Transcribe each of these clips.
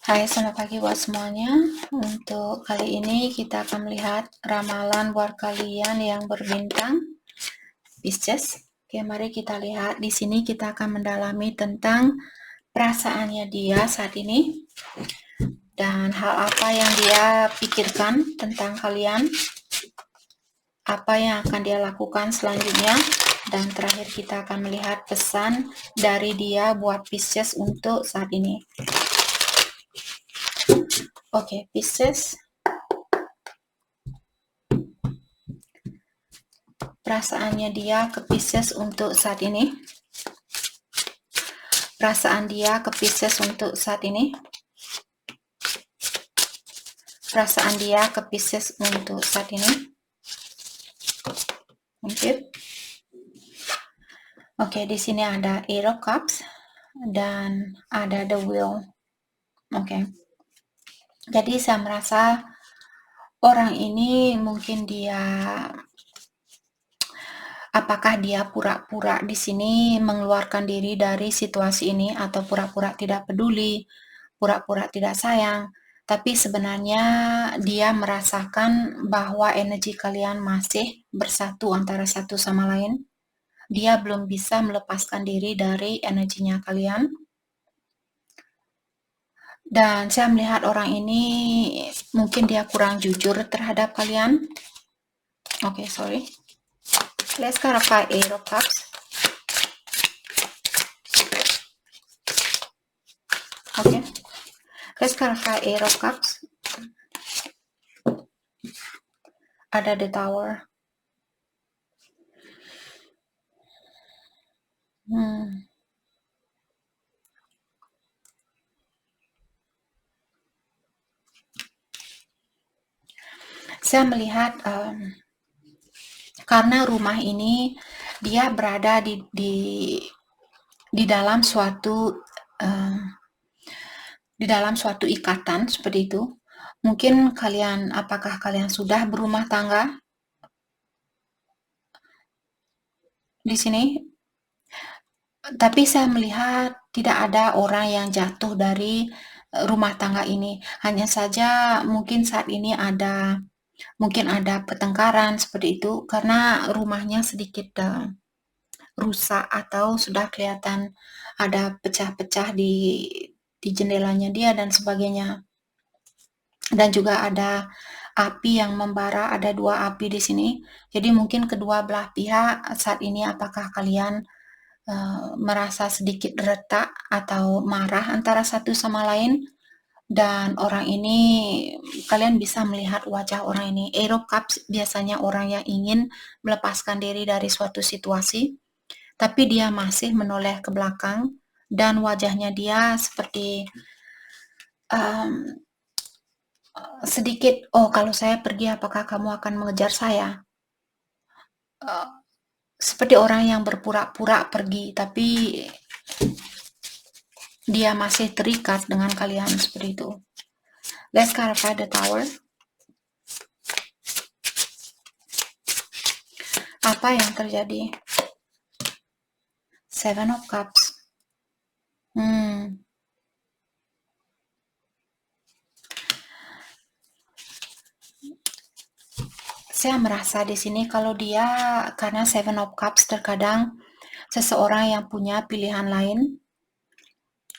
Hai, selamat pagi buat semuanya. Untuk kali ini kita akan melihat ramalan buat kalian yang berbintang Pisces. Oke, mari kita lihat. Di sini kita akan mendalami tentang perasaannya dia saat ini dan hal apa yang dia pikirkan tentang kalian, apa yang akan dia lakukan selanjutnya, dan terakhir kita akan melihat pesan dari dia buat Pisces untuk saat ini. Oke, Pisces. Perasaannya dia ke Pisces untuk saat ini. Perasaan dia ke Pisces untuk saat ini. Perasaan dia ke Pisces untuk saat ini. Thank you. Oke, di sini ada Eight of Cups dan ada The Wheel. Oke. Jadi saya merasa orang ini mungkin dia apakah dia pura-pura di sini mengeluarkan diri dari situasi ini atau pura-pura tidak peduli, pura-pura tidak sayang, tapi sebenarnya dia merasakan bahwa energi kalian masih bersatu antara satu sama lain. Dia belum bisa melepaskan diri dari energinya kalian. Dan saya melihat orang ini mungkin dia kurang jujur terhadap kalian. Oke, sorry. Let's clarify Eight of Cups. Okay. Let's clarify Eight of Cups. Ada The Tower. Saya melihat karena rumah ini dia berada di dalam suatu ikatan seperti itu. Mungkin apakah kalian sudah berumah tangga di sini? Tapi saya melihat tidak ada orang yang jatuh dari rumah tangga ini. Hanya saja mungkin saat ini mungkin ada pertengkaran seperti itu karena rumahnya sedikit rusak atau sudah kelihatan ada pecah-pecah di jendelanya dia dan sebagainya. Dan juga ada api yang membara, ada 2 api di sini. Jadi mungkin kedua belah pihak saat ini apakah kalian merasa sedikit retak atau marah antara satu sama lain, dan orang ini kalian bisa melihat wajah orang ini. Eight of Cups biasanya orang yang ingin melepaskan diri dari suatu situasi, tapi dia masih menoleh ke belakang dan wajahnya dia seperti sedikit, oh kalau saya pergi apakah kamu akan mengejar saya? Seperti orang yang berpura-pura pergi, tapi dia masih terikat dengan kalian seperti itu. Let's clarify the Tower. Apa yang terjadi? Seven of Cups. Saya merasa di sini kalau dia karena Seven of Cups terkadang seseorang yang punya pilihan lain.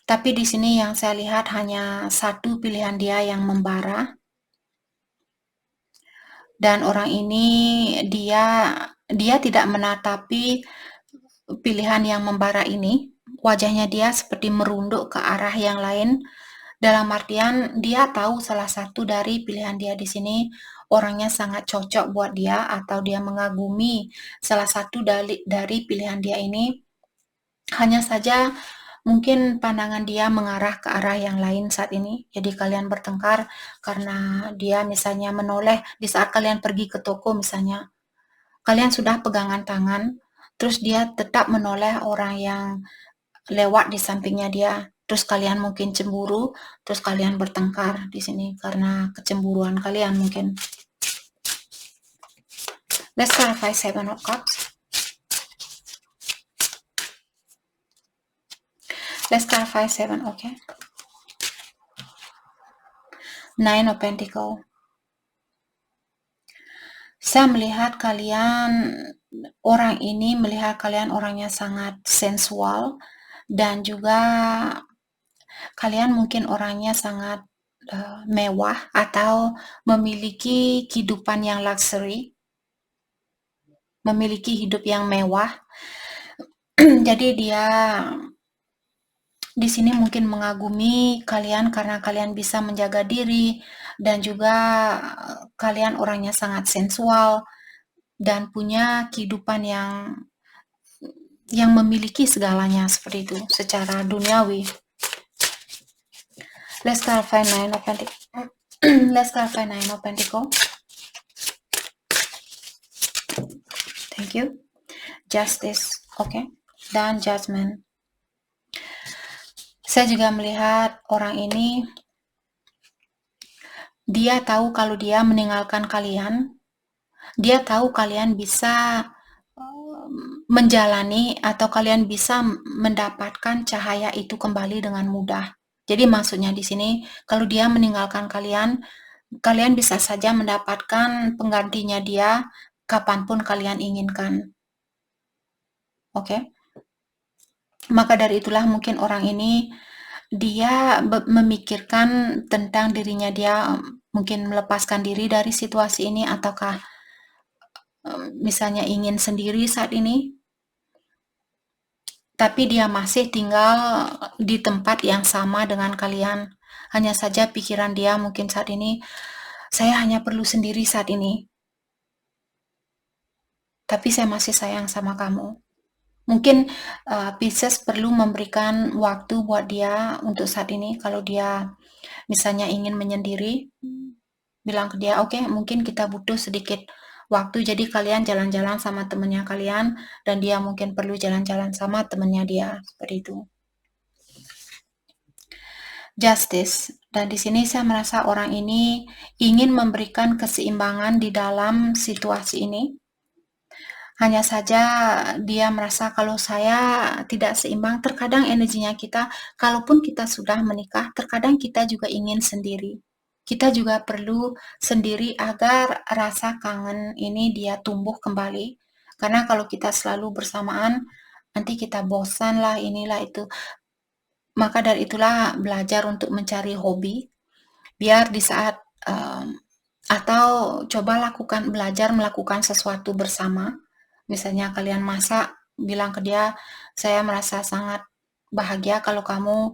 Tapi di sini yang saya lihat hanya satu pilihan dia yang membara. Dan orang ini dia tidak menatapi pilihan yang membara ini. Wajahnya dia seperti merunduk ke arah yang lain. Dalam artian dia tahu salah satu dari pilihan dia di sini orangnya sangat cocok buat dia atau dia mengagumi salah satu dari pilihan dia ini. Hanya saja mungkin pandangan dia mengarah ke arah yang lain saat ini. Jadi kalian bertengkar karena dia misalnya menoleh di saat kalian pergi ke toko misalnya. Kalian sudah pegangan tangan, terus dia tetap menoleh orang yang lewat di sampingnya dia. Terus kalian mungkin cemburu, terus kalian bertengkar di sini karena kecemburuan kalian mungkin. Let's clarify Seven of Cups. Let's clarify 7, okay. Nine of Pentacle. Saya melihat orang ini melihat kalian orangnya sangat sensual, dan juga kalian mungkin orangnya sangat mewah atau memiliki kehidupan yang luxury, memiliki hidup yang mewah. Jadi dia di sini mungkin mengagumi kalian karena kalian bisa menjaga diri, dan juga kalian orangnya sangat sensual dan punya kehidupan yang memiliki segalanya seperti itu secara duniawi. Let's clarify Nine of Pentacles. Let's clarify Nine of Pentacles. Thank you. Justice, okay. Dan Judgment. Saya juga melihat orang ini, dia tahu kalau dia meninggalkan kalian, dia tahu kalian bisa menjalani atau kalian bisa mendapatkan cahaya itu kembali dengan mudah. Jadi maksudnya di sini, kalau dia meninggalkan kalian, kalian bisa saja mendapatkan penggantinya dia kapanpun kalian inginkan. Oke? Maka dari itulah mungkin orang ini dia memikirkan tentang dirinya dia, mungkin melepaskan diri dari situasi ini, ataukah misalnya ingin sendiri saat ini, tapi dia masih tinggal di tempat yang sama dengan kalian. Hanya saja pikiran dia mungkin saat ini, saya hanya perlu sendiri saat ini, tapi saya masih sayang sama kamu. Mungkin Pisces perlu memberikan waktu buat dia untuk saat ini. Kalau dia misalnya ingin menyendiri, bilang ke dia, oke, mungkin kita butuh sedikit waktu, jadi kalian jalan-jalan sama temennya kalian, dan dia mungkin perlu jalan-jalan sama temennya dia, seperti itu. Justice. Dan di sini saya merasa orang ini ingin memberikan keseimbangan di dalam situasi ini. Hanya saja dia merasa kalau saya tidak seimbang, terkadang energinya kita, kalaupun kita sudah menikah, terkadang kita juga ingin sendiri. Kita juga perlu sendiri agar rasa kangen ini dia tumbuh kembali. Karena kalau kita selalu bersamaan, nanti kita bosan lah, inilah itu. Maka dari itulah belajar untuk mencari hobi, biar di saat atau coba belajar melakukan sesuatu bersama. Misalnya kalian masak, bilang ke dia, saya merasa sangat bahagia kalau kamu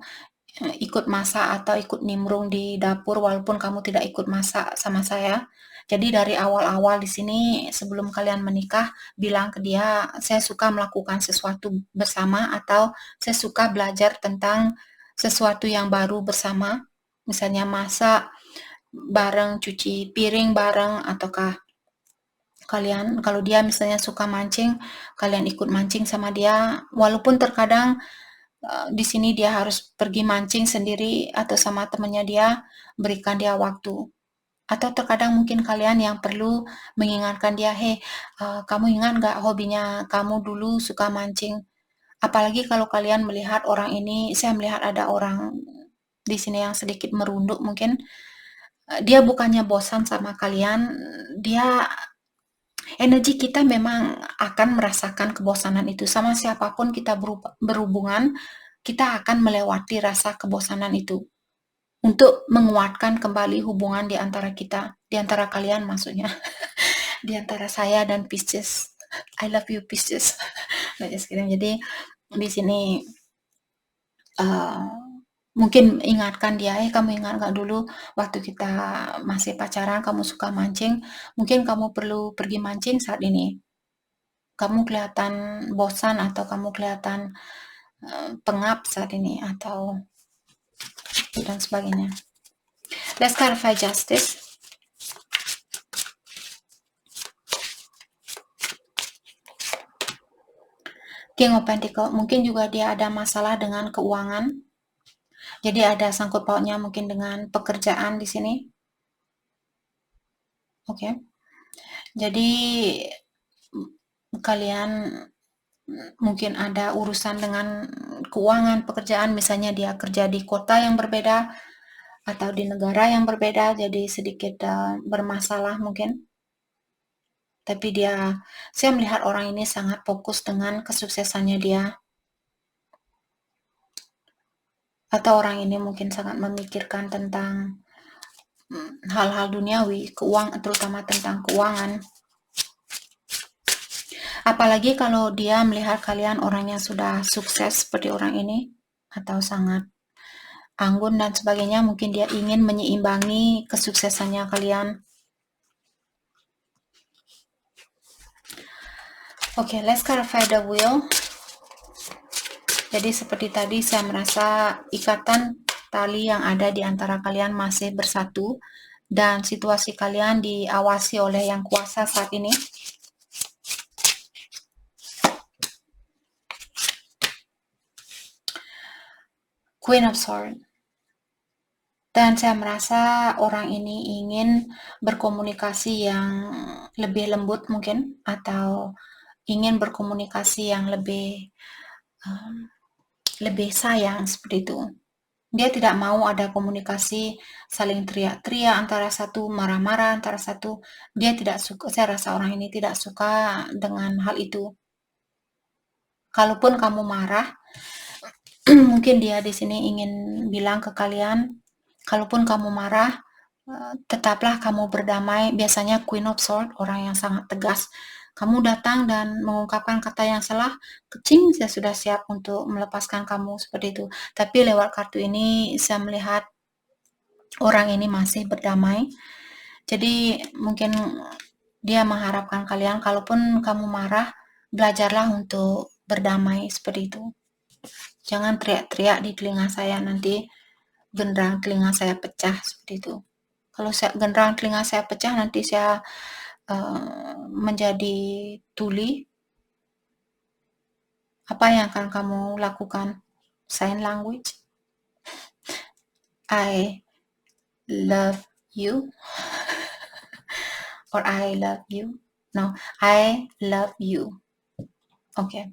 ikut masak atau ikut nimbrung di dapur walaupun kamu tidak ikut masak sama saya. Jadi dari awal-awal di sini sebelum kalian menikah, bilang ke dia, saya suka melakukan sesuatu bersama, atau saya suka belajar tentang sesuatu yang baru bersama. Misalnya masak bareng, cuci piring bareng, ataukah kalian, kalau dia misalnya suka mancing, kalian ikut mancing sama dia, walaupun terkadang di sini dia harus pergi mancing sendiri atau sama temannya dia, berikan dia waktu. Atau terkadang mungkin kalian yang perlu mengingatkan dia, hey, kamu ingat gak hobinya kamu dulu suka mancing? Apalagi kalau kalian melihat orang ini, saya melihat ada orang di sini yang sedikit merunduk mungkin, dia bukannya bosan sama kalian, dia energi kita memang akan merasakan kebosanan itu. Sama siapapun kita berhubungan, kita akan melewati rasa kebosanan itu untuk menguatkan kembali hubungan di antara kita, di antara kalian maksudnya, di antara saya dan Pisces. I love you Pisces. Jadi di sini mungkin ingatkan dia, kamu ingat gak dulu waktu kita masih pacaran kamu suka mancing, mungkin kamu perlu pergi mancing saat ini. Kamu kelihatan bosan atau kamu kelihatan pengap saat ini, atau dan sebagainya. Let's clarify Justice. King of Pentacle, mungkin juga dia ada masalah dengan keuangan. Jadi ada sangkut pautnya mungkin dengan pekerjaan di sini. Oke. Jadi kalian mungkin ada urusan dengan keuangan pekerjaan, misalnya dia kerja di kota yang berbeda, atau di negara yang berbeda, jadi sedikit bermasalah mungkin. Tapi saya melihat orang ini sangat fokus dengan kesuksesannya dia. Atau orang ini mungkin sangat memikirkan tentang hal-hal duniawi, terutama tentang keuangan. Apalagi kalau dia melihat kalian orang yang sudah sukses seperti orang ini, atau sangat anggun dan sebagainya, mungkin dia ingin menyeimbangi kesuksesannya kalian. Oke, let's clarify the will. Jadi seperti tadi saya merasa ikatan tali yang ada di antara kalian masih bersatu dan situasi kalian diawasi oleh yang kuasa saat ini. Queen of Swords. Dan saya merasa orang ini ingin berkomunikasi yang lebih lembut mungkin, atau ingin berkomunikasi yang lebih sayang seperti itu. Dia tidak mau ada komunikasi saling teriak-teriak antara satu, marah-marah antara satu. Dia tidak suka, saya rasa orang ini tidak suka dengan hal itu. Kalaupun kamu marah, mungkin dia di sini ingin bilang ke kalian, kalaupun kamu marah, tetaplah kamu berdamai. Biasanya Queen of Swords, orang yang sangat tegas. Kamu datang dan mengungkapkan kata yang salah, kecing, saya sudah siap untuk melepaskan kamu seperti itu. Tapi lewat kartu ini saya melihat orang ini masih berdamai. Jadi mungkin dia mengharapkan kalian, kalaupun kamu marah, belajarlah untuk berdamai seperti itu. Jangan teriak-teriak di telinga saya, nanti genderang telinga saya pecah seperti itu. Kalau genderang telinga saya pecah, nanti saya menjadi tuli. Apa yang akan kamu lakukan? Sign language? I love you. Or I love you. No, I love you. Okay.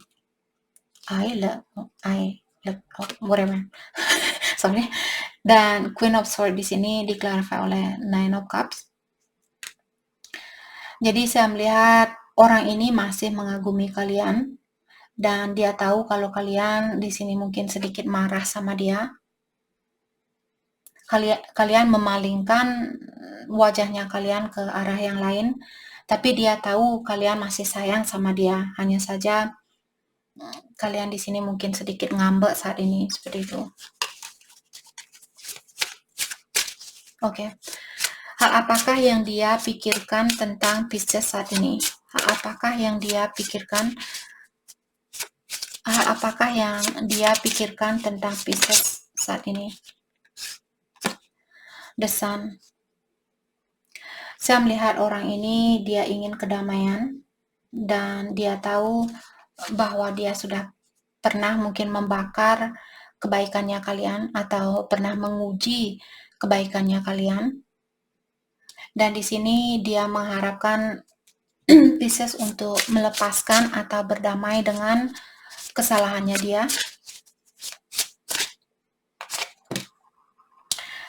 I love, whatever. Sorry. Dan Queen of Swords di sini diklarify oleh Nine of Cups. Jadi saya melihat orang ini masih mengagumi kalian, dan dia tahu kalau kalian di sini mungkin sedikit marah sama dia. Kalian memalingkan wajahnya kalian ke arah yang lain, tapi dia tahu kalian masih sayang sama dia. Hanya saja kalian di sini mungkin sedikit ngambek saat ini, seperti itu. Oke. Hal apakah yang dia pikirkan tentang Pisces saat ini? Hal apakah yang dia pikirkan? Hal apakah yang dia pikirkan tentang Pisces saat ini? The Sun. Saya melihat orang ini dia ingin kedamaian, dan dia tahu bahwa dia sudah pernah mungkin membakar kebaikannya kalian, atau pernah menguji kebaikannya kalian. Dan di sini dia mengharapkan Pisces untuk melepaskan atau berdamai dengan kesalahannya dia.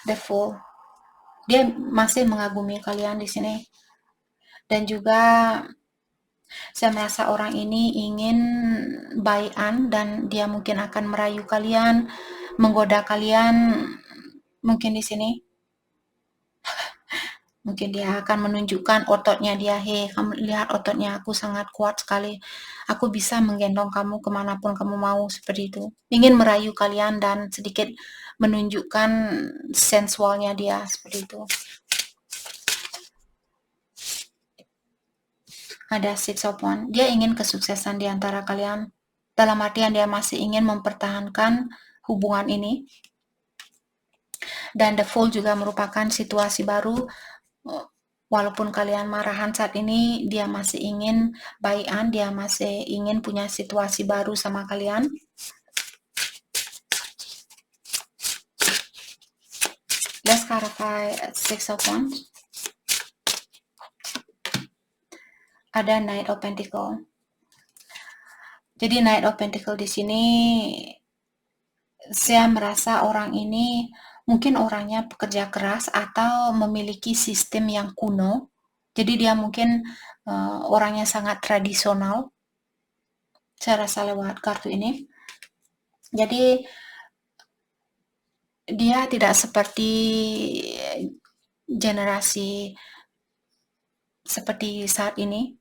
The Fool. Dia masih mengagumi kalian di sini. Dan juga saya merasa orang ini ingin baikan, dan dia mungkin akan merayu kalian, menggoda kalian mungkin di sini. Mungkin dia akan menunjukkan ototnya dia, hei, kamu lihat ototnya aku sangat kuat sekali. Aku bisa menggendong kamu kemanapun kamu mau, seperti itu. Ingin merayu kalian dan sedikit menunjukkan sensualnya dia, seperti itu. Ada Six of Wands. Dia ingin kesuksesan di antara kalian. Dalam artian dia masih ingin mempertahankan hubungan ini. Dan The Fool juga merupakan situasi baru. Walaupun kalian marahan saat ini, dia masih ingin baikan, dia masih ingin punya situasi baru sama kalian. Let's clarify Six of Wands. Ada Knight of Pentacles. Jadi Knight of Pentacles di sini saya merasa orang ini mungkin orangnya pekerja keras atau memiliki sistem yang kuno. Jadi dia mungkin orangnya sangat tradisional. Saya rasa lewat kartu ini. Jadi dia tidak seperti generasi seperti saat ini.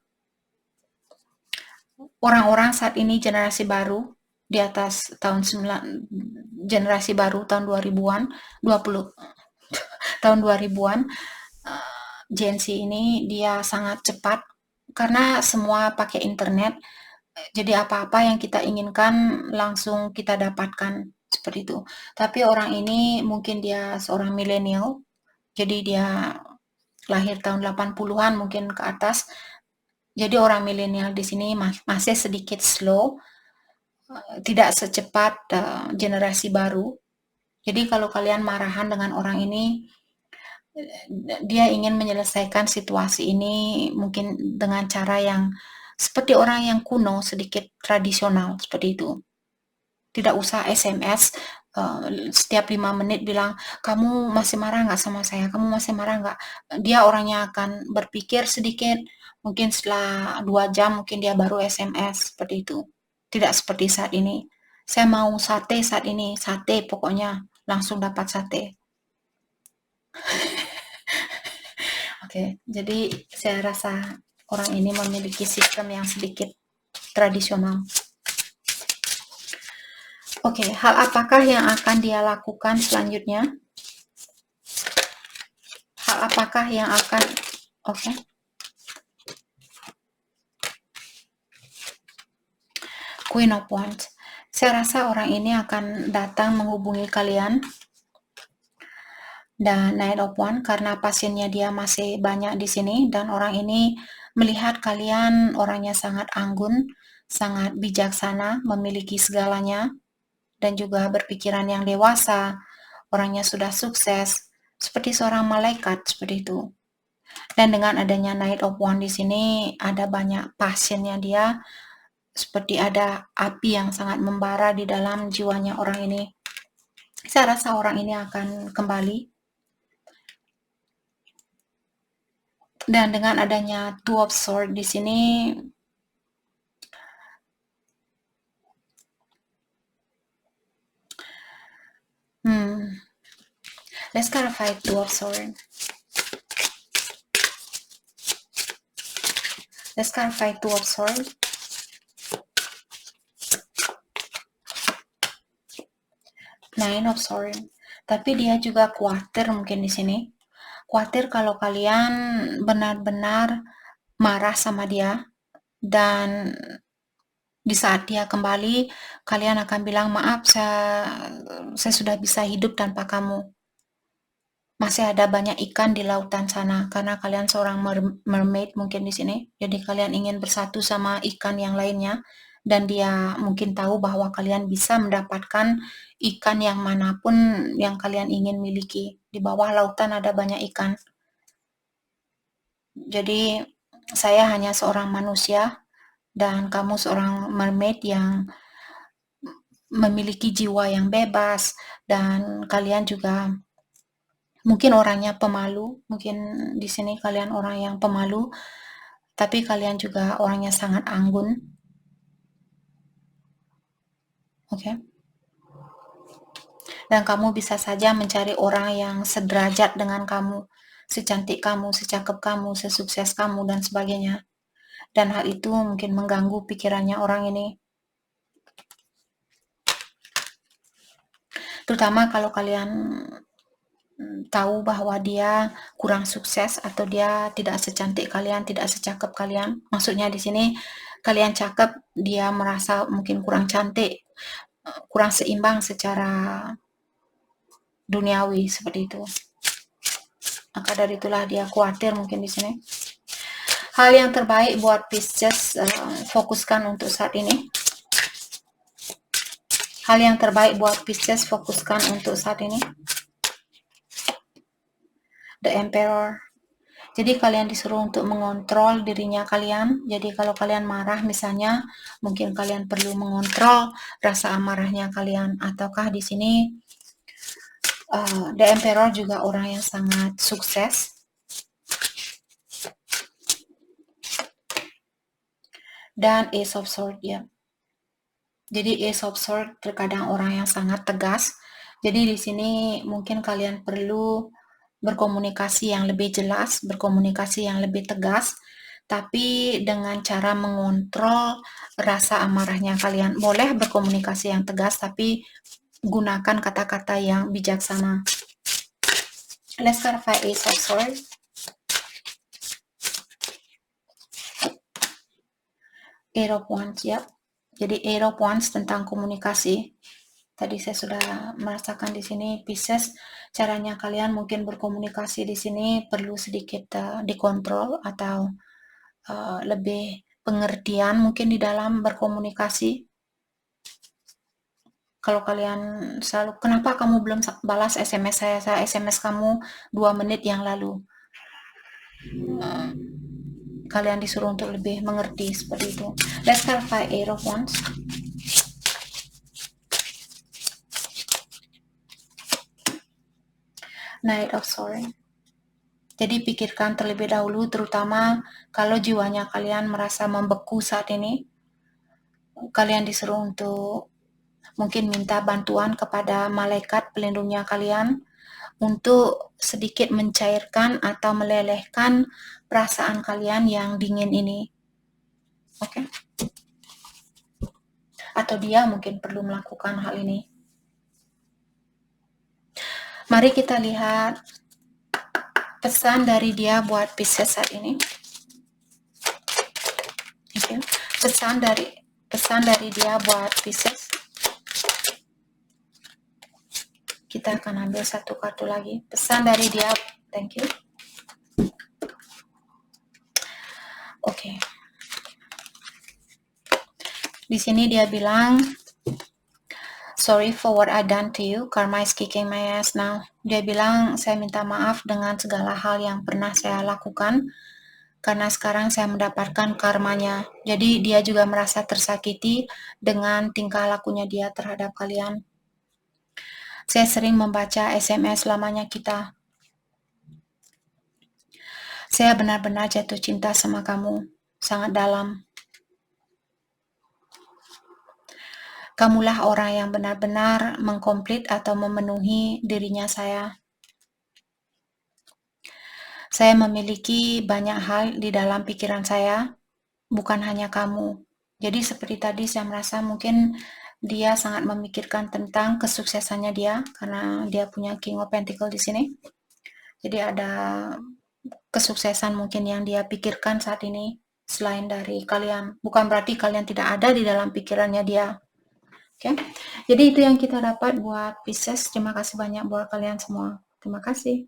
Orang-orang saat ini generasi baru di atas tahun 9 generasi baru tahun 2000-an 20 tahun 2000-an Gen Z ini dia sangat cepat karena semua pakai internet. Jadi apa-apa yang kita inginkan langsung kita dapatkan seperti itu. Tapi orang ini mungkin dia seorang milenial. Jadi dia lahir tahun 80-an mungkin ke atas. Jadi orang milenial di sini masih sedikit slow, tidak secepat generasi baru. Jadi kalau kalian marahan dengan orang ini, dia ingin menyelesaikan situasi ini mungkin dengan cara yang seperti orang yang kuno, sedikit tradisional seperti itu. Tidak usah SMS setiap 5 menit bilang, kamu masih marah nggak sama saya? Kamu masih marah nggak? Dia orangnya akan berpikir sedikit, mungkin setelah 2 jam mungkin dia baru SMS seperti itu. Tidak seperti saat ini. Saya mau sate saat ini, sate pokoknya langsung dapat sate. Oke, jadi saya rasa orang ini memiliki sistem yang sedikit tradisional. Oke, hal apakah yang akan dia lakukan selanjutnya? Hal apakah yang akan Queen of Wands. Saya rasa orang ini akan datang menghubungi kalian. Dan Knight of Wands karena pasiennya dia masih banyak di sini dan orang ini melihat kalian orangnya sangat anggun, sangat bijaksana, memiliki segalanya dan juga berpikiran yang dewasa. Orangnya sudah sukses, seperti seorang malaikat seperti itu. Dan dengan adanya Knight of Wands di sini ada banyak pasiennya dia, seperti ada api yang sangat membara di dalam jiwanya orang ini. Saya rasa orang ini akan kembali. Dan dengan adanya Two of Swords di sini, let's clarify Two of Swords. Let's clarify Two of Swords. Nine of Swords. Tapi dia juga khawatir mungkin di sini. Khawatir kalau kalian benar-benar marah sama dia dan di saat dia kembali kalian akan bilang maaf, saya sudah bisa hidup tanpa kamu. Masih ada banyak ikan di lautan sana karena kalian seorang mermaid mungkin di sini. Jadi kalian ingin bersatu sama ikan yang lainnya dan dia mungkin tahu bahwa kalian bisa mendapatkan ikan yang manapun yang kalian ingin miliki. Di bawah lautan ada banyak ikan. Jadi saya hanya seorang manusia dan kamu seorang mermaid yang memiliki jiwa yang bebas dan kalian juga mungkin orangnya pemalu, mungkin di sini kalian orang yang pemalu, tapi kalian juga orangnya sangat anggun. Oke. Dan kamu bisa saja mencari orang yang sederajat dengan kamu, secantik kamu, secakep kamu, sesukses kamu, dan sebagainya. Dan hal itu mungkin mengganggu pikirannya orang ini. Terutama kalau kalian tahu bahwa dia kurang sukses atau dia tidak secantik kalian, tidak secakep kalian. Maksudnya di sini kalian cakep, dia merasa mungkin kurang cantik, kurang seimbang secara duniawi seperti itu. Maka dari itulah dia khawatir mungkin di sini. Hal yang terbaik buat Pisces fokuskan untuk saat ini. Hal yang terbaik buat Pisces fokuskan untuk saat ini. The Emperor. Jadi kalian disuruh untuk mengontrol dirinya kalian. Jadi kalau kalian marah misalnya, mungkin kalian perlu mengontrol rasa amarahnya kalian. Ataukah di sini The Emperor juga orang yang sangat sukses. Dan Ace of Swords ya. Jadi Ace of Swords terkadang orang yang sangat tegas. Jadi di sini mungkin kalian perlu berkomunikasi yang lebih jelas, berkomunikasi yang lebih tegas, tapi dengan cara mengontrol rasa amarahnya kalian. Boleh berkomunikasi yang tegas, tapi gunakan kata-kata yang bijaksana. Let's clarify Ace of Swords. Eight of Wands ya. Jadi Eight of Wands tentang komunikasi. Tadi saya sudah merasakan di sini Pisces, caranya kalian mungkin berkomunikasi di sini perlu sedikit dikontrol atau lebih pengertian mungkin di dalam berkomunikasi. Kalau kalian selalu, kenapa kamu belum balas SMS saya SMS kamu 2 menit yang lalu. Kalian disuruh untuk lebih mengerti seperti itu. Let's clarify Eight of Wands. Knight of Swords. Jadi pikirkan terlebih dahulu, terutama kalau jiwanya kalian merasa membeku saat ini. Kalian disuruh untuk mungkin minta bantuan kepada malaikat pelindungnya kalian untuk sedikit mencairkan atau melelehkan perasaan kalian yang dingin ini. Oke? Atau dia mungkin perlu melakukan hal ini. Mari kita lihat pesan dari dia buat Pisces saat ini. Okay. Pesan dari dia buat Pisces. Kita akan ambil satu kartu lagi. Pesan dari dia, thank you. Oke. Di sini dia bilang, sorry for what I done to you. Karma is kicking my ass now. Dia bilang, saya minta maaf dengan segala hal yang pernah saya lakukan, karena sekarang saya mendapatkan karmanya. Jadi dia juga merasa tersakiti dengan tingkah lakunya dia terhadap kalian. Saya sering membaca SMS lamanya kita. Saya benar-benar jatuh cinta sama kamu, sangat dalam. Kamulah orang yang benar-benar mengkomplit atau memenuhi dirinya saya. Saya memiliki banyak hal di dalam pikiran saya, bukan hanya kamu. Jadi seperti tadi saya merasa mungkin dia sangat memikirkan tentang kesuksesannya dia, karena dia punya King of Pentacles di sini. Jadi ada kesuksesan mungkin yang dia pikirkan saat ini selain dari kalian. Bukan berarti kalian tidak ada di dalam pikirannya dia. Oke, jadi itu yang kita dapat buat Pisces. Terima kasih banyak buat kalian semua. Terima kasih.